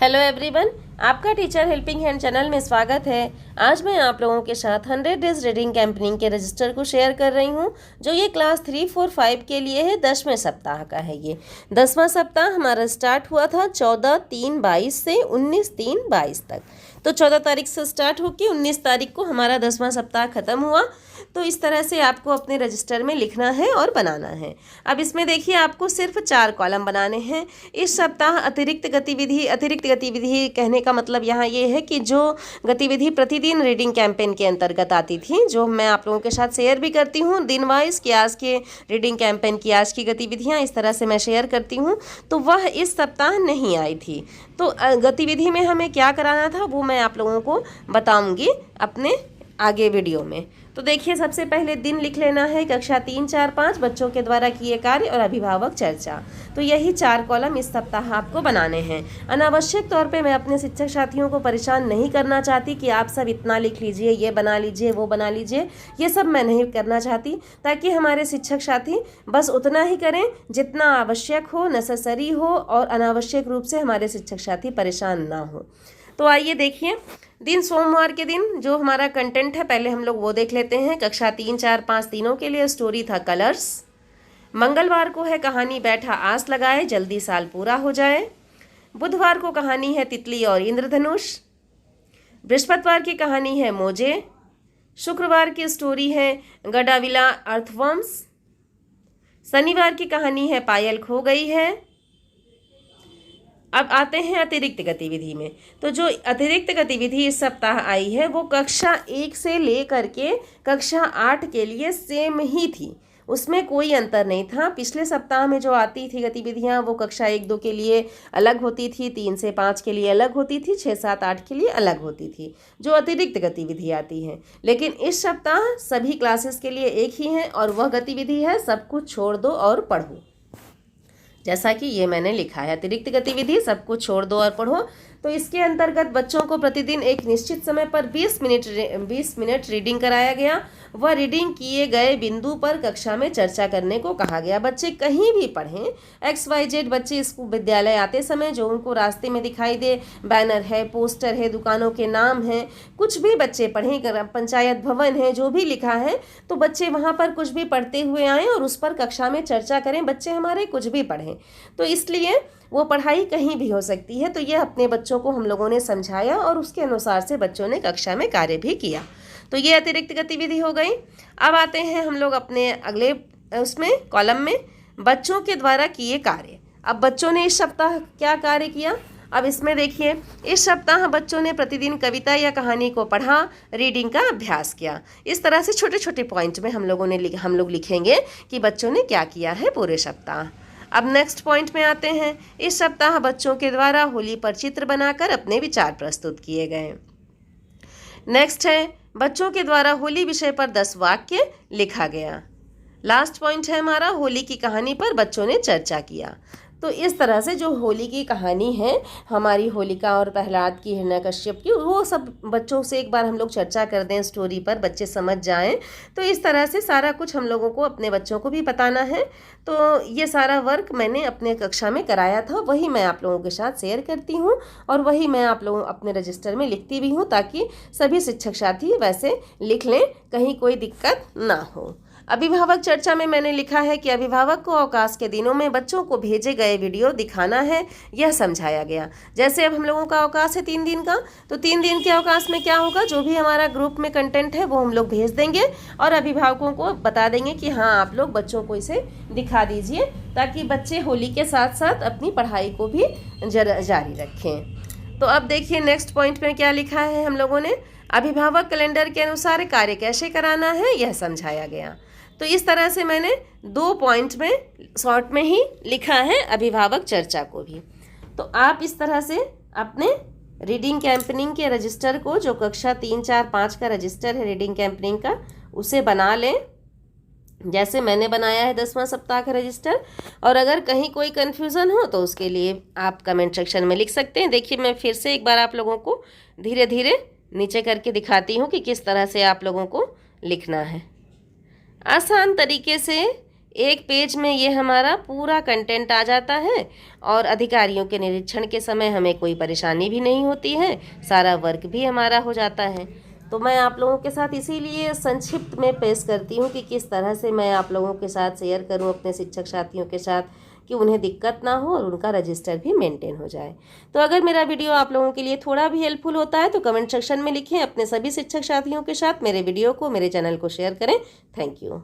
Hello everyone, आपका teacher helping hand channel में स्वागत है। आज मैं आप लोगों के साथ 100 डेज रीडिंग कैंपेनिंग के रजिस्टर को शेयर कर रही हूं, जो ये क्लास 3, 4, 5 के लिए है। 10वें सप्ताह का है। ये 10वां सप्ताह हमारा स्टार्ट हुआ था 14/3/22 से 19/3/22 तक। तो 14 तारीख से स्टार्ट होकर 19 तारीख को हमारा 10वां सप्ताह ख़त्म हुआ। तो इस तरह से आपको अपने रजिस्टर में लिखना है और बनाना है। अब इसमें देखिए, आपको सिर्फ 4 कॉलम बनाने हैं। इस सप्ताह अतिरिक्त गतिविधि कहने का मतलब यहाँ ये है कि जो गतिविधि प्रतिदिन रीडिंग कैंपेन के अंतर्गत आती थी, जो मैं आप लोगों के साथ शेयर भी करती हूँ दिन वाइज, कि आज के रीडिंग कैंपेन की आज की गतिविधियाँ इस तरह से मैं शेयर करती हूँ, तो वह इस सप्ताह नहीं आई थी। तो गतिविधि में हमें क्या कराना था वो मैं आप लोगों को बताऊँगी अपने आगे वीडियो में। तो देखिए, सबसे पहले दिन लिख लेना है कक्षा 3, 4, 5 बच्चों के द्वारा किए कार्य और अभिभावक चर्चा। तो यही 4 कॉलम इस सप्ताह आपको बनाने हैं। अनावश्यक तौर पे मैं अपने शिक्षक साथियों को परेशान नहीं करना चाहती कि आप सब इतना लिख लीजिए, ये बना लीजिए, वो बना लीजिए। ये सब मैं नहीं करना चाहती, ताकि हमारे शिक्षक साथी बस उतना ही करें जितना आवश्यक हो, नेसेसरी हो, और अनावश्यक रूप से हमारे शिक्षक साथी परेशान ना हो। तो आइए देखिए, दिन सोमवार के दिन जो हमारा कंटेंट है, पहले हम लोग वो देख लेते हैं। कक्षा 3, 4, 5 तीनों के लिए स्टोरी था कलर्स। मंगलवार को है कहानी बैठा आस लगाए जल्दी साल पूरा हो जाए। बुधवार को कहानी है तितली और इंद्रधनुष। बृहस्पतिवार की कहानी है मोजे। शुक्रवार की स्टोरी है गडाविला अर्थवर्म्स। शनिवार की कहानी है पायल खो गई है। अब आते हैं अतिरिक्त गतिविधि में। तो जो अतिरिक्त गतिविधि इस सप्ताह आई है वो कक्षा 1 से लेकर के कक्षा 8 के लिए सेम ही थी, उसमें कोई अंतर नहीं था। पिछले सप्ताह में जो आती थी गतिविधियां वो कक्षा 1, 2 के लिए अलग होती थी, 3 से 5 के लिए अलग होती थी, 6, 7, 8 के लिए अलग होती थी, जो अतिरिक्त गतिविधि आती है। लेकिन इस सप्ताह सभी क्लासेस के लिए एक ही है, और वह गतिविधि है सब कुछ छोड़ दो और पढ़ो। जैसा कि ये मैंने लिखा है, अतिरिक्त गतिविधि सब कुछ छोड़ दो और पढ़ो। तो इसके अंतर्गत बच्चों को प्रतिदिन एक निश्चित समय पर 20 मिनट रीडिंग कराया गया। वह रीडिंग किए गए बिंदु पर कक्षा में चर्चा करने को कहा गया। बच्चे कहीं भी पढ़ें, XYZ बच्चे स्कूल विद्यालय आते समय जो उनको रास्ते में दिखाई दे, बैनर है, पोस्टर है, दुकानों के नाम हैं, कुछ भी बच्चे पढ़ें, पंचायत भवन है, जो भी लिखा है, तो बच्चे वहाँ पर कुछ भी पढ़ते हुए आएँ और उस पर कक्षा में चर्चा करें। बच्चे हमारे कुछ भी पढ़ें, तो इसलिए वो पढ़ाई कहीं भी हो सकती है। तो ये अपने बच्चों को हम लोगों ने समझाया और उसके अनुसार से बच्चों ने कक्षा में कार्य भी किया। तो ये अतिरिक्त गतिविधि हो गई। अब आते हैं हम लोग अपने अगले उसमें कॉलम में, बच्चों के द्वारा किए कार्य। अब बच्चों ने इस सप्ताह क्या कार्य किया, अब इसमें देखिए, इस सप्ताह बच्चों ने प्रतिदिन कविता या कहानी को पढ़ा, रीडिंग का अभ्यास किया। इस तरह से छोटे छोटे पॉइंट में हम लोग लिखेंगे कि बच्चों ने क्या किया है पूरे सप्ताह। अब नेक्स्ट पॉइंट में आते हैं। इस सप्ताह बच्चों के द्वारा होली पर चित्र बनाकर अपने विचार प्रस्तुत किए गए। नेक्स्ट है, बच्चों के द्वारा होली विषय पर 10 वाक्य लिखा गया। लास्ट पॉइंट है हमारा, होली की कहानी पर बच्चों ने चर्चा किया। तो इस तरह से जो होली की कहानी है हमारी, होलिका और प्रहलाद की, हिरण्यकश्यप की, वो सब बच्चों से एक बार हम लोग चर्चा कर दें स्टोरी पर, बच्चे समझ जाएं। तो इस तरह से सारा कुछ हम लोगों को अपने बच्चों को भी बताना है। तो ये सारा वर्क मैंने अपने कक्षा में कराया था, वही मैं आप लोगों के साथ शेयर करती हूँ और वही मैं आप लोगों अपने रजिस्टर में लिखती भी हूँ, ताकि सभी शिक्षक साथी वैसे लिख लें, कहीं कोई दिक्कत ना हो। अभिभावक चर्चा में मैंने लिखा है कि अभिभावक को अवकाश के दिनों में बच्चों को भेजे गए वीडियो दिखाना है, यह समझाया गया। जैसे अब हम लोगों का अवकाश है 3 दिन का, तो 3 दिन के अवकाश में क्या होगा, जो भी हमारा ग्रुप में कंटेंट है वो हम लोग भेज देंगे और अभिभावकों को बता देंगे कि हाँ, आप लोग बच्चों को इसे दिखा दीजिए, ताकि बच्चे होली के साथ साथ अपनी पढ़ाई को भी जारी रखें। तो अब देखिए, नेक्स्ट पॉइंट में क्या लिखा है हम लोगों ने, अभिभावक कैलेंडर के अनुसार कार्य कैसे कराना है यह समझाया गया। तो इस तरह से मैंने 2 पॉइंट में शॉर्ट में ही लिखा है अभिभावक चर्चा को भी। तो आप इस तरह से अपने रीडिंग कैंपेनिंग के रजिस्टर को, जो कक्षा 3, 4, 5 का रजिस्टर है रीडिंग कैंपेनिंग का, उसे बना लें जैसे मैंने बनाया है 10वां सप्ताह का रजिस्टर। और अगर कहीं कोई कन्फ्यूज़न हो तो उसके लिए आप कमेंट सेक्शन में लिख सकते हैं। देखिए, मैं फिर से एक बार आप लोगों को धीरे धीरे नीचे करके दिखाती हूँ कि किस तरह से आप लोगों को लिखना है। आसान तरीके से एक पेज में ये हमारा पूरा कंटेंट आ जाता है और अधिकारियों के निरीक्षण के समय हमें कोई परेशानी भी नहीं होती है, सारा वर्क भी हमारा हो जाता है। तो मैं आप लोगों के साथ इसीलिए संक्षिप्त में पेश करती हूँ कि किस तरह से मैं आप लोगों के साथ शेयर करूँ अपने शिक्षक साथियों के साथ, कि उन्हें दिक्कत ना हो और उनका रजिस्टर भी मेंटेन हो जाए। तो अगर मेरा वीडियो आप लोगों के लिए थोड़ा भी हेल्पफुल होता है तो कमेंट सेक्शन में लिखें। अपने सभी शिक्षक साथियों के साथ मेरे वीडियो को, मेरे चैनल को शेयर करें। Thank you.